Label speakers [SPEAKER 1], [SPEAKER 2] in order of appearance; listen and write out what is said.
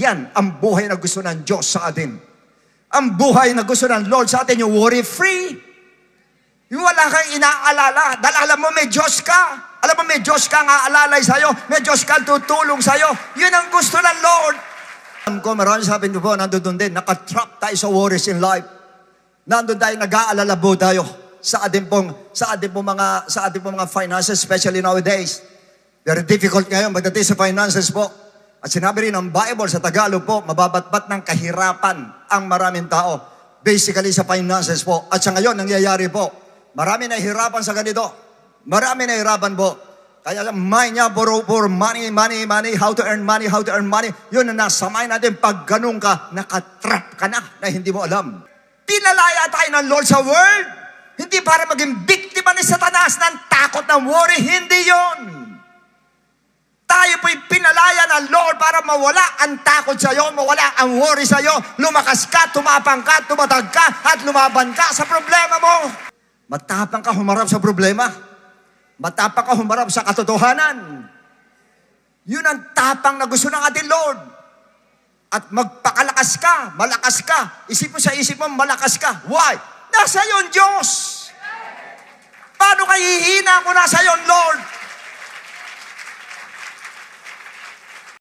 [SPEAKER 1] yan ang buhay na gusto ng Diyos sa atin. Ang buhay na gusto ng Lord sa atin, yung worry-free. Yung wala kang inaalala. Dahil alam mo may Diyos ka. Alam mo may Diyos ka nga alalay sa'yo. May Diyos ka tutulong sa'yo. Yun ang gusto ng Lord. Alam ko, marami sabi niyo po, nandun din, nakatrap tayo sa worries in life. Nandun tayo, nag-aalala po tayo sa ating pong mga finances, especially nowadays. Very difficult ngayon magdating sa finances po. At sinabi rin ng Bible sa Tagalog po, mababatbat ng kahirapan ang maraming tao. Basically sa finances po. At sa ngayon, nangyayari po, marami nahihirapan sa ganito. Marami nahihirapan po. Kaya mind niya, for money, how to earn money. Yun na nasa mind natin. Pag ganun ka, nakatrap ka na hindi mo alam. Pinalaya tayo ng Lord sa world. Hindi para maging biktima ni Satanas ng takot ng worry. Hindi yon. Tayo po'y pinalaya ng Lord para mawala ang takot sa'yo, mawala ang worry sa'yo. Lumakas ka, tumapang ka, tumatag ka, at lumaban ka sa problema mo. Matapang ka humarap sa problema. Matapang ka humarap sa katotohanan. Yun ang tapang na gusto ng ating Lord. At magpakalakas ka, malakas ka. Isip mo sa isip mo, malakas ka. Why? Nasa yon Diyos. Paano ka hihina kung nasa yon Lord?